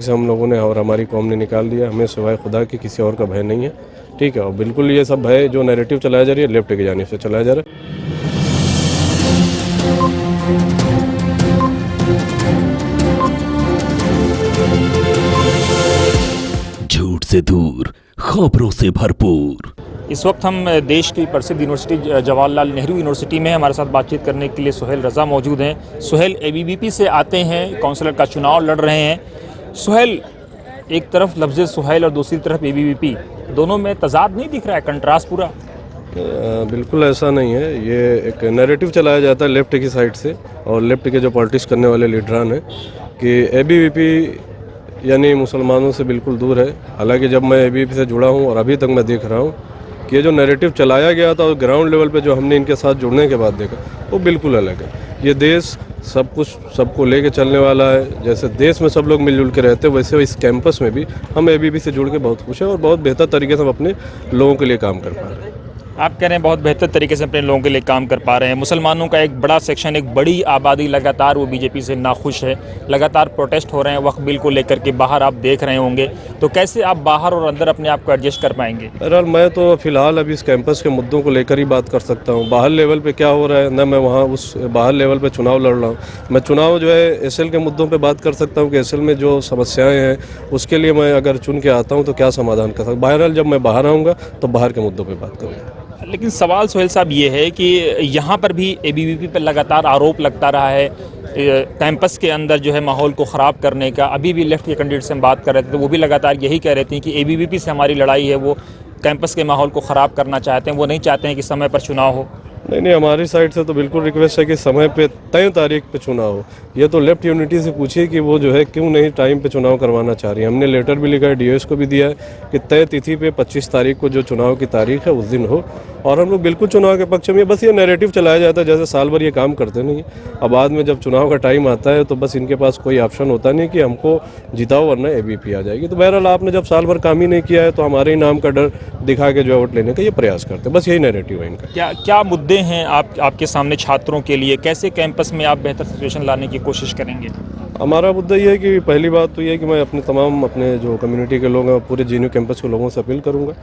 से हम लोगों ने और हमारी कौम ने निकाल दिया, हमें सिवाय खुदा के किसी और का भय नहीं है। ठीक है, और बिल्कुल ये सब भय जो नैरेटिव चलाया जा रही है लेफ्ट की जानिब से चलाया जा रहा है। झूठ से दूर, खबरों से भरपूर। इस वक्त हम देश की प्रसिद्ध यूनिवर्सिटी जवाहरलाल नेहरू यूनिवर्सिटी में हमारे साथ बातचीत करने के लिए सुहेल रज़ा मौजूद हैं। सुहेल एबीवीपी से आते हैं, काउंसलर का चुनाव लड़ रहे हैं। सुहेल, एक तरफ लफ्ज़ सुहेल और दूसरी तरफ एबीवीपी, दोनों में तजाद नहीं दिख रहा है, कंट्रास्ट पूरा? बिल्कुल ऐसा नहीं है। ये एक नैरेटिव चलाया जाता है लेफ्ट की साइड से, और लेफ्ट के जो पॉलिटिक्स करने वाले लीडरान हैं कि एबीवीपी यानी मुसलमानों से बिल्कुल दूर है। हालांकि जब मैं एबीवीपी से जुड़ा हूँ और अभी तक मैं देख रहा हूँ कि ये जो नैरेटिव चलाया गया था और ग्राउंड लेवल पे जो हमने इनके साथ जुड़ने के बाद देखा वो बिल्कुल अलग है। ये देश सब कुछ सबको लेके चलने वाला है। जैसे देश में सब लोग मिलजुल के रहते हैं, वैसे इस कैंपस में भी हम एबीवीपी से जुड़ के बहुत खुश हैं और बहुत बेहतर तरीके से हम अपने लोगों के लिए काम कर पा रहे हैं। आप कह रहे हैं बहुत बेहतर तरीके से अपने लोगों के लिए काम कर पा रहे हैं। मुसलमानों का एक बड़ा सेक्शन, एक बड़ी आबादी लगातार वो बीजेपी से नाखुश है, लगातार प्रोटेस्ट हो रहे हैं वक्फ बिल को लेकर के। बाहर आप देख रहे होंगे, तो कैसे आप बाहर और अंदर अपने आप को एडजस्ट कर पाएंगे? बहरहाल मैं तो फ़िलहाल अभी इस कैंपस के मुद्दों को लेकर ही बात कर सकता हूँ। बाहर लेवल पे क्या हो रहा है, न मैं वहाँ उस बाहर लेवल पे चुनाव लड़ रहा हूँ। मैं चुनाव जो है एसएल के मुद्दों पे बात कर सकता हूँ कि एसएल में जो समस्याएं हैं उसके लिए मैं अगर चुन के आता हूँ तो क्या समाधान कर सकता हूँ। बहरहाल जब मैं बाहर आऊँगा तो बाहर के मुद्दों पर बात करूँगा। लेकिन सवाल सुहेल साहब ये है कि यहाँ पर भी एबीवीपी पर लगातार आरोप लगता रहा है कैंपस के अंदर जो है माहौल को ख़राब करने का। अभी भी लेफ्ट के कैंडिडेट से हम बात कर रहे थे तो वो भी लगातार यही कह रहे थे कि एबीवीपी से हमारी लड़ाई है, वो कैंपस के माहौल को ख़राब करना चाहते हैं, वो नहीं चाहते हैं कि समय पर चुनाव हो। नहीं, हमारी साइड से तो बिल्कुल रिक्वेस्ट है कि समय पे तय तारीख पे चुनाव हो। ये तो लेफ्ट यूनिटी से पूछिए कि वो जो है क्यों नहीं टाइम पे चुनाव करवाना चाह रही है। हमने लेटर भी लिखा है, डीओएस को भी दिया है कि तय तिथि पे 25 तारीख को जो चुनाव की तारीख है उस दिन हो, और हम लोग बिल्कुल चुनाव के पक्ष में। बस ये नैरेटिव चलाया जाता है जैसे साल भर ये काम करते नहीं। अब बाद में जब चुनाव का टाइम आता है तो बस इनके पास कोई ऑप्शन होता नहीं कि हमको जिताओ वरना एबीवीपी आ जाएगी। तो बहरहाल आपने जब साल भर काम ही नहीं किया है तो हमारे ही नाम का डर दिखा के जो है वोट लेने का ये प्रयास करते हैं। बस यही नैरेटिव है इनका। क्या मुद्दे हैं आपके सामने छात्रों के लिए? कैसे कैंपस में आप बेहतर सिचुएशन लाने की कोशिश करेंगे? हमारा मुद्दा ये है कि पहली बात तो ये है कि मैं अपने जो कम्युनिटी के लोग हैं पूरे जेएनयू कैंपस के लोगों से अपील करूंगा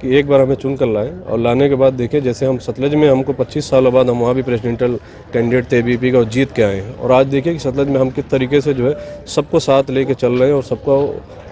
कि एक बार हमें चुन कर लाएं, और लाने के बाद देखें जैसे हम सतलज में हमको 25 सालों बाद हम वहाँ भी प्रेसिडेंटल कैंडिडेट थे एबीवीपी का और जीत के आए हैं, और आज देखिए कि सतलज में हम किस तरीके से जो है सबको साथ लेके चल रहे हैं और सबको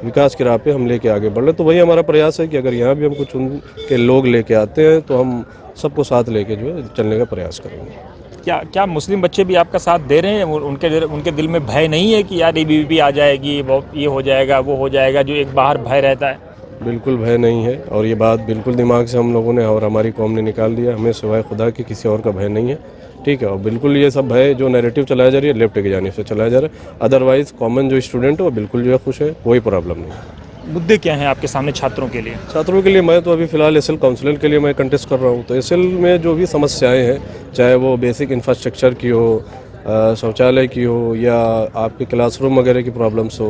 विकास की राह पे हम लेके आगे बढ़ रहे हैं। तो वही हमारा प्रयास है कि अगर यहाँ भी हमको चुन के लोग लेके आते हैं तो हम सबको साथ लेके जो है चलने का प्रयास करेंगे। क्या मुस्लिम बच्चे भी आपका साथ दे रहे हैं? उनके दिल में भय नहीं है कि यार एबीवीपी आ जाएगी, वो ये हो जाएगा, वो हो जाएगा, जो एक बाहर भय रहता है? बिल्कुल भय नहीं है, और ये बात बिल्कुल दिमाग से हम लोगों ने और हमारी कौम ने निकाल दिया। हमें सिवाय खुदा के किसी और का भय नहीं है। ठीक है, और बिल्कुल ये सब भय जो नैरेटिव चलाया जा रही है लेफ्ट की जानिब से चलाया जा रहा है। अदरवाइज़ कॉमन जो स्टूडेंट है वो बिल्कुल जो है खुश है, कोई प्रॉब्लम नहीं है। मुद्दे क्या हैं आपके सामने छात्रों के लिए? छात्रों के लिए मैं तो अभी फ़िलहाल एसएल काउंसलर के लिए मैं कंटेस्ट कर रहा हूँ। तो एसएल में जो भी समस्याएं हैं, चाहे वो बेसिक इंफ्रास्ट्रक्चर की हो, शौचालय की हो, या आपके क्लासरूम वगैरह की प्रॉब्लम्स हो,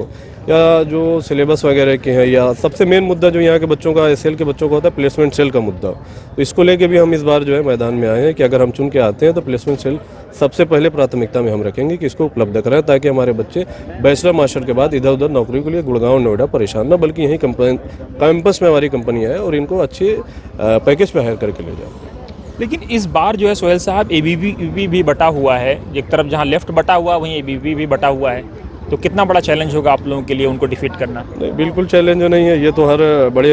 या जो सिलेबस वगैरह के हैं, या सबसे मेन मुद्दा जो यहाँ के बच्चों का एसएल के बच्चों का होता है प्लेसमेंट सेल का मुद्दा। तो इसको लेके भी हम इस बार जो है मैदान में आए हैं कि अगर हम चुन के आते हैं तो प्लेसमेंट सेल सबसे पहले प्राथमिकता में हम रखेंगे कि इसको उपलब्ध कराएं, ताकि हमारे बच्चे बैचलर मास्टर के बाद इधर उधर नौकरी के लिए गुड़गांव नोएडा परेशान ना, बल्कि यहीं कैंपस में हमारी कंपनी है और इनको अच्छे पैकेज पे हायर करके ले जाए। लेकिन इस बार जो है सुहेल साहब एबीवीपी भी बटा हुआ है, एक तरफ जहां लेफ्ट बटा हुआ वहीं एबीवीपी भी बटा हुआ है, तो कितना बड़ा चैलेंज होगा आप लोगों के लिए उनको डिफीट करना? नहीं, बिल्कुल चैलेंज नहीं है। ये तो हर बड़े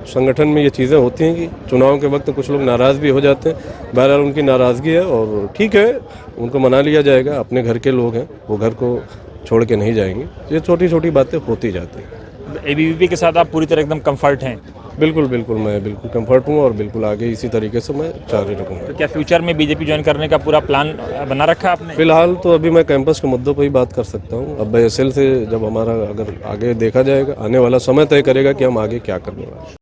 संगठन में ये चीज़ें होती हैं कि चुनाव के वक्त कुछ लोग नाराज़ भी हो जाते हैं। बहरहाल उनकी नाराज़गी है और ठीक है, उनको मना लिया जाएगा। अपने घर के लोग हैं, वो घर को छोड़ के नहीं जाएंगे। ये छोटी छोटी बातें होती जाती हैं। एबीवीपी के साथ आप पूरी तरह एकदम कंफर्ट हैं? बिल्कुल मैं बिल्कुल कंफर्ट हूँ और बिल्कुल आगे इसी तरीके से मैं जारी रखूँगा। तो क्या फ्यूचर में बीजेपी ज्वाइन करने का पूरा प्लान बना रखा आपने? फिलहाल तो अभी मैं कैंपस के मुद्दों पर ही बात कर सकता हूँ। अब एसएल से जब हमारा अगर आगे देखा जाएगा, आने वाला समय तय करेगा कि हम आगे क्या करने वाले हैं।